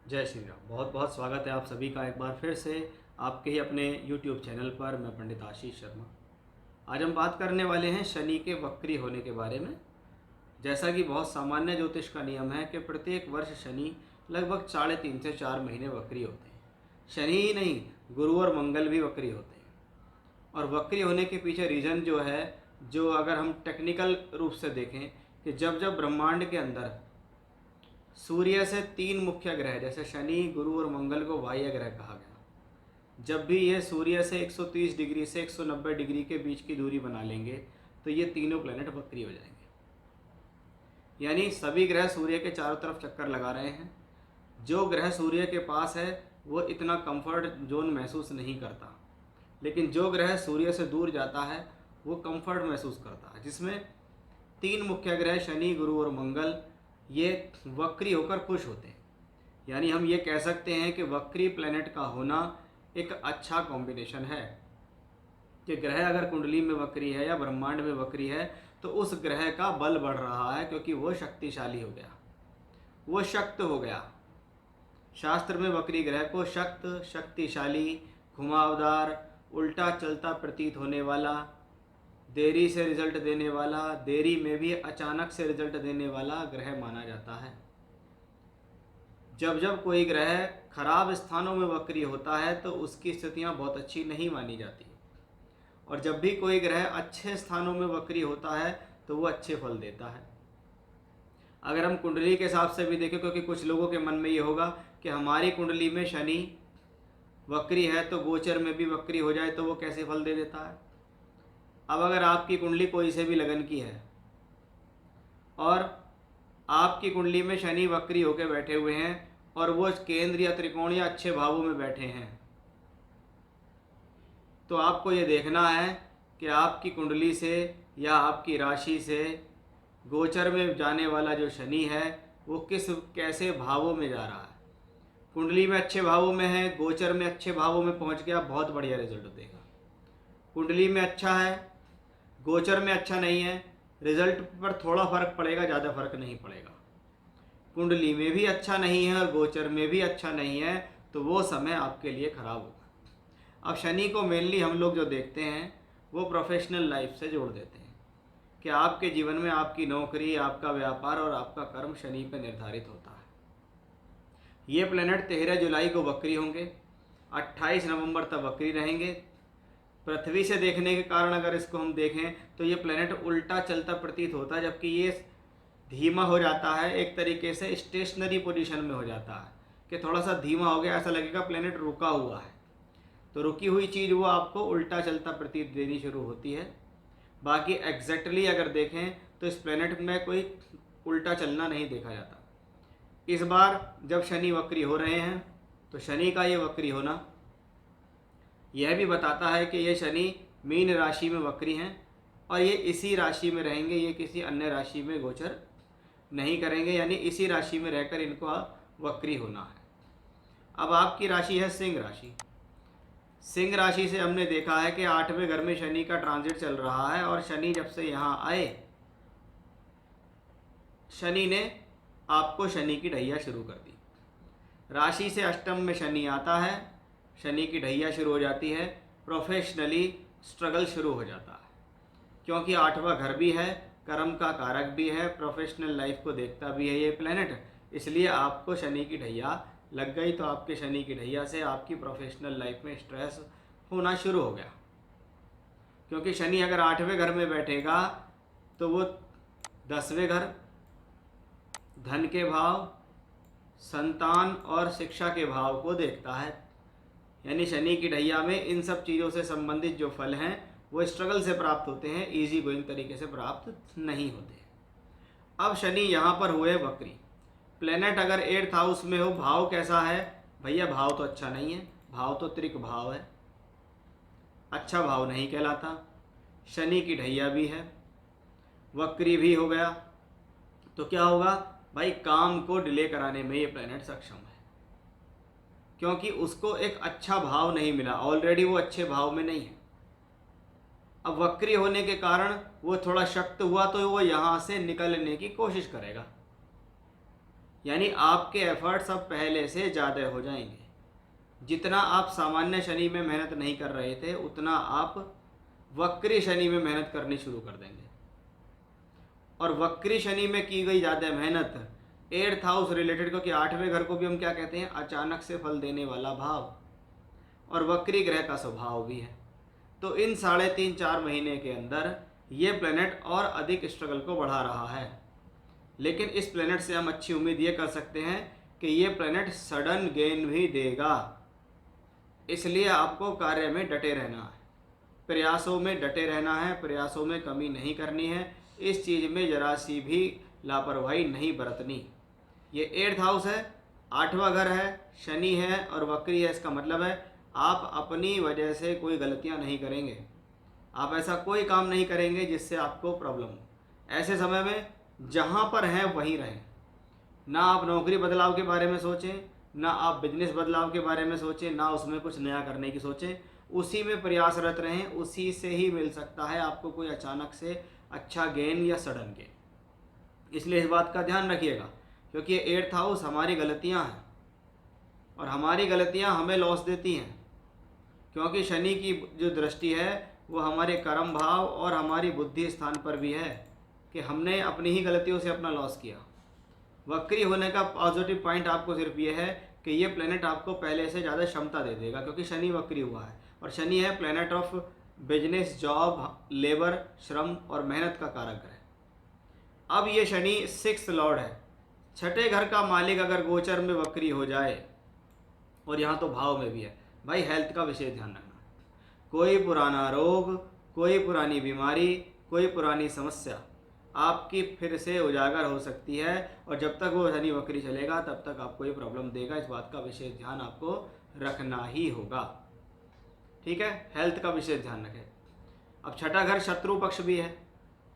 जय श्री राम। बहुत बहुत स्वागत है आप सभी का एक बार फिर से आपके ही अपने YouTube चैनल पर। मैं पंडित आशीष शर्मा। आज हम बात करने वाले हैं शनि के वक्री होने के बारे में। जैसा कि बहुत सामान्य ज्योतिष का नियम है कि प्रत्येक वर्ष शनि लगभग 3.5 से 4 महीने वक्री होते हैं। शनि ही नहीं, गुरु और मंगल भी वक्री होते हैं। और वक्री होने के पीछे रीज़न जो है, जो अगर हम टेक्निकल रूप से देखें कि जब जब ब्रह्मांड के अंदर सूर्य से 3 मुख्य ग्रह जैसे शनि, गुरु और मंगल को बाह्य ग्रह कहा गया, जब भी ये सूर्य से 130 डिग्री से 190 डिग्री के बीच की दूरी बना लेंगे तो ये तीनों प्लेनेट वक्री हो जाएंगे। यानी सभी ग्रह सूर्य के चारों तरफ चक्कर लगा रहे हैं। जो ग्रह सूर्य के पास है वो इतना कंफर्ट जोन महसूस नहीं करता, लेकिन जो ग्रह सूर्य से दूर जाता है वो कंफर्ट महसूस करता है। जिसमें 3 मुख्य ग्रह शनि, गुरु और मंगल ये वक्री होकर खुश होते हैं। यानी हम ये कह सकते हैं कि वक्री प्लेनेट का होना एक अच्छा कॉम्बिनेशन है कि ग्रह अगर कुंडली में वक्री है या ब्रह्मांड में वक्री है तो उस ग्रह का बल बढ़ रहा है, क्योंकि वो शक्तिशाली हो गया, वो शक्त हो गया। शास्त्र में वक्री ग्रह को शक्त, शक्तिशाली, घुमावदार, उल्टा चलता प्रतीत होने वाला, देरी से रिजल्ट देने वाला, देरी में भी अचानक से रिजल्ट देने वाला ग्रह माना जाता है। जब जब कोई ग्रह खराब स्थानों में वक्री होता है तो उसकी स्थितियां बहुत अच्छी नहीं मानी जाती, और जब भी कोई ग्रह अच्छे स्थानों में वक्री होता है तो वो अच्छे फल देता है। अगर हम कुंडली के हिसाब से भी देखें, क्योंकि कुछ लोगों के मन में ये होगा कि हमारी कुंडली में शनि वक्री है तो गोचर में भी वक्री हो जाए तो वो कैसे फल दे देता है। अब अगर आपकी कुंडली कोई से भी लगन की है और आपकी कुंडली में शनि वक्री होकर बैठे हुए हैं और वो केंद्र या त्रिकोण या अच्छे भावों में बैठे हैं, तो आपको ये देखना है कि आपकी कुंडली से या आपकी राशि से गोचर में जाने वाला जो शनि है वो कैसे भावों में जा रहा है। कुंडली में अच्छे भावों में है, गोचर में अच्छे भावों में पहुंच गया, बहुत बढ़िया रिजल्ट देगा। कुंडली में अच्छा है, गोचर में अच्छा नहीं है, रिजल्ट पर थोड़ा फर्क पड़ेगा, ज़्यादा फर्क नहीं पड़ेगा। कुंडली में भी अच्छा नहीं है और गोचर में भी अच्छा नहीं है तो वो समय आपके लिए खराब होगा। अब शनि को मेनली हम लोग जो देखते हैं वो प्रोफेशनल लाइफ से जोड़ देते हैं कि आपके जीवन में आपकी नौकरी, आपका व्यापार और आपका कर्म शनि पर निर्धारित होता है। ये प्लेनेट 13 जुलाई को वक्री होंगे, 28 नवंबर तक वक्री रहेंगे। पृथ्वी से देखने के कारण अगर इसको हम देखें तो ये प्लेनेट उल्टा चलता प्रतीत होता है, जबकि ये धीमा हो जाता है, एक तरीके से स्टेशनरी पोजीशन में हो जाता है कि थोड़ा सा धीमा हो गया, ऐसा लगेगा प्लेनेट रुका हुआ है। तो रुकी हुई चीज़ वो आपको उल्टा चलता प्रतीत देनी शुरू होती है। बाकी एग्जैक्टली अगर देखें तो इस प्लेनेट में कोई उल्टा चलना नहीं देखा जाता। इस बार जब शनि वक्री हो रहे हैं तो शनि का ये वक्री होना यह भी बताता है कि ये शनि मीन राशि में वक्री हैं और ये इसी राशि में रहेंगे, ये किसी अन्य राशि में गोचर नहीं करेंगे, यानी इसी राशि में रहकर इनको वक्री होना है। अब आपकी राशि है सिंह राशि। सिंह राशि से हमने देखा है कि 8वें घर में शनि का ट्रांजिट चल रहा है और शनि जब से यहाँ आए, शनि ने आपको शनि की ढैया शुरू कर दी। राशि से अष्टम में शनि आता है, शनि की ढैया शुरू हो जाती है, प्रोफेशनली स्ट्रगल शुरू हो जाता है, क्योंकि 8वां घर भी है, कर्म का कारक भी है, प्रोफेशनल लाइफ को देखता भी है ये प्लेनेट। इसलिए आपको शनि की ढैया लग गई तो आपके शनि की ढैया से आपकी प्रोफेशनल लाइफ में स्ट्रेस होना शुरू हो गया। क्योंकि शनि अगर 8वें घर में बैठेगा तो वो 10वें घर, धन के भाव, संतान और शिक्षा के भाव को देखता है। यानी शनि की ढैया में इन सब चीज़ों से संबंधित जो फल हैं वो स्ट्रगल से प्राप्त होते हैं, इजी गोइंग तरीके से प्राप्त नहीं होते। अब शनि यहाँ पर हुए वक्री। प्लेनेट अगर 8th हाउस में हो, भाव कैसा है भैया? भाव तो अच्छा नहीं है, भाव तो त्रिक भाव है, अच्छा भाव नहीं कहलाता। शनि की ढैया भी है, वक्री भी हो गया, तो क्या होगा भाई? काम को डिले कराने में ये प्लेनेट सक्षम है, क्योंकि उसको एक अच्छा भाव नहीं मिला, ऑलरेडी वो अच्छे भाव में नहीं है। अब वक्री होने के कारण वो थोड़ा शक्त हुआ तो वो यहाँ से निकलने की कोशिश करेगा। यानी आपके एफर्ट्स अब पहले से ज़्यादा हो जाएंगे। जितना आप सामान्य शनि में मेहनत नहीं कर रहे थे उतना आप वक्री शनि में मेहनत करनी शुरू कर देंगे। और वक्री शनि में की गई ज़्यादा मेहनत 8th हाउस रिलेटेड, क्योंकि 8वें घर को भी हम क्या कहते हैं, अचानक से फल देने वाला भाव, और वक्री ग्रह का स्वभाव भी है। तो इन 3.5-4 महीने के अंदर ये प्लेनेट और अधिक स्ट्रगल को बढ़ा रहा है। लेकिन इस प्लेनेट से हम अच्छी उम्मीद ये कर सकते हैं कि ये प्लेनेट सडन गेन भी देगा। इसलिए आपको कार्य में डटे रहना है, प्रयासों में डटे रहना है, प्रयासों में कमी नहीं करनी है, इस चीज़ में जरा सी भी लापरवाही नहीं बरतनी। ये 8th हाउस है, 8वां घर है, शनि है और वक्री है। इसका मतलब है आप अपनी वजह से कोई गलतियां नहीं करेंगे, आप ऐसा कोई काम नहीं करेंगे जिससे आपको प्रॉब्लम हो। ऐसे समय में जहाँ पर हैं वहीं रहें, ना आप नौकरी बदलाव के बारे में सोचें, ना आप बिजनेस बदलाव के बारे में सोचें, ना उसमें कुछ नया करने की सोचें, उसी में प्रयासरत रहें। उसी से ही मिल सकता है आपको कोई अचानक से अच्छा गेन या सडन गेन। इसलिए इस बात का ध्यान रखिएगा, क्योंकि ये 8th हाउस हमारी गलतियां हैं और हमारी गलतियां हमें लॉस देती हैं। क्योंकि शनि की जो दृष्टि है वो हमारे कर्म भाव और हमारी बुद्धि स्थान पर भी है कि हमने अपनी ही गलतियों से अपना लॉस किया। वक्री होने का पॉजिटिव पॉइंट आपको सिर्फ ये है कि ये प्लेनेट आपको पहले से ज़्यादा क्षमता दे देगा, क्योंकि शनि वक्री हुआ है और शनि है planet of business, job, labour, श्रम और मेहनत का कारक है। अब ये शनि 6th लॉर्ड है, 6ठे घर का मालिक अगर गोचर में वक्री हो जाए और यहाँ तो भाव में भी है, भाई हेल्थ का विशेष ध्यान रखना। कोई पुराना रोग, कोई पुरानी बीमारी, कोई पुरानी समस्या आपकी फिर से उजागर हो सकती है, और जब तक वो शनि वक्री चलेगा तब तक आपको ये प्रॉब्लम देगा। इस बात का विशेष ध्यान आपको रखना ही होगा, ठीक है। हेल्थ का विशेष ध्यान रखें। अब 6ठा घर शत्रु पक्ष भी है,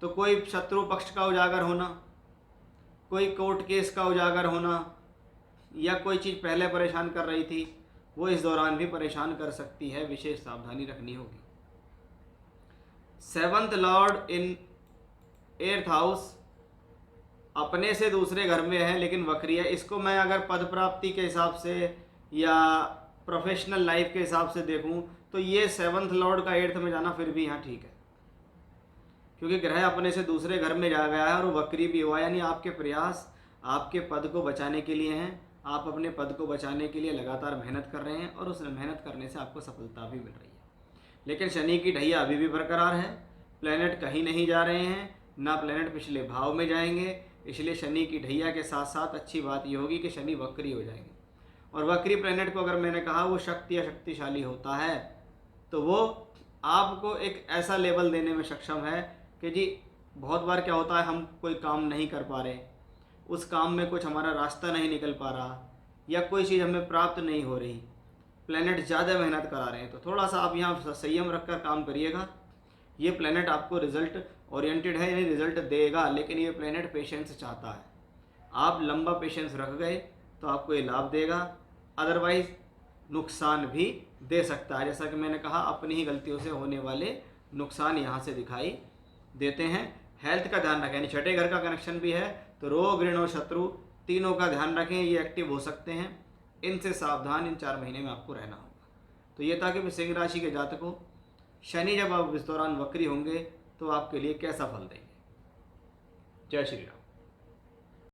तो कोई शत्रु पक्ष का उजागर होना, कोई कोर्ट केस का उजागर होना, या कोई चीज़ पहले परेशान कर रही थी वो इस दौरान भी परेशान कर सकती है, विशेष सावधानी रखनी होगी। 7th लॉर्ड इन 8th हाउस अपने से दूसरे घर में है लेकिन वक्री है। इसको मैं अगर पद प्राप्ति के हिसाब से या प्रोफेशनल लाइफ के हिसाब से देखूं तो ये 7th लॉर्ड का 8th में जाना फिर भी यहाँ ठीक है, क्योंकि ग्रह अपने से दूसरे घर में जा गया है और वक्री भी हुआ। यानी आपके प्रयास आपके पद को बचाने के लिए हैं, आप अपने पद को बचाने के लिए लगातार मेहनत कर रहे हैं और उस मेहनत करने से आपको सफलता भी मिल रही है। लेकिन शनि की ढैया अभी भी बरकरार है, प्लेनेट कहीं नहीं जा रहे हैं, ना प्लेनेट पिछले भाव में जाएंगे। इसलिए शनि की ढैया के साथ साथ अच्छी बात ये होगी कि शनि वक्री हो जाएंगे। और वक्री प्लेनेट को अगर मैंने कहा वो शक्ति या शक्तिशाली होता है तो वो आपको एक ऐसा लेवल देने में सक्षम है कि जी बहुत बार क्या होता है, हम कोई काम नहीं कर पा रहे, उस काम में कुछ हमारा रास्ता नहीं निकल पा रहा, या कोई चीज़ हमें प्राप्त नहीं हो रही, प्लेनेट ज़्यादा मेहनत करा रहे हैं, तो थोड़ा सा आप यहाँ संयम रखकर काम करिएगा। ये प्लेनेट आपको रिजल्ट ओरिएंटेड है, यानी रिजल्ट देगा, लेकिन ये प्लेनेट पेशेंस चाहता है। आप लंबा पेशेंस रख गए तो आपको ये लाभ देगा, अदरवाइज नुकसान भी दे सकता है। जैसा कि मैंने कहा अपनी ही गलतियों से होने वाले नुकसान यहाँ से दिखाई देते हैं। हेल्थ का ध्यान रखें, यानी 6ठे घर का कनेक्शन भी है तो रोग, ऋण और शत्रु तीनों का ध्यान रखें, ये एक्टिव हो सकते हैं, इनसे सावधान इन 4 महीने में आपको रहना होगा। तो ये था कि सिंह राशि के जातकों शनि जब आप इस दौरान वक्री होंगे तो आपके लिए कैसा फल देंगे। जय श्री राम।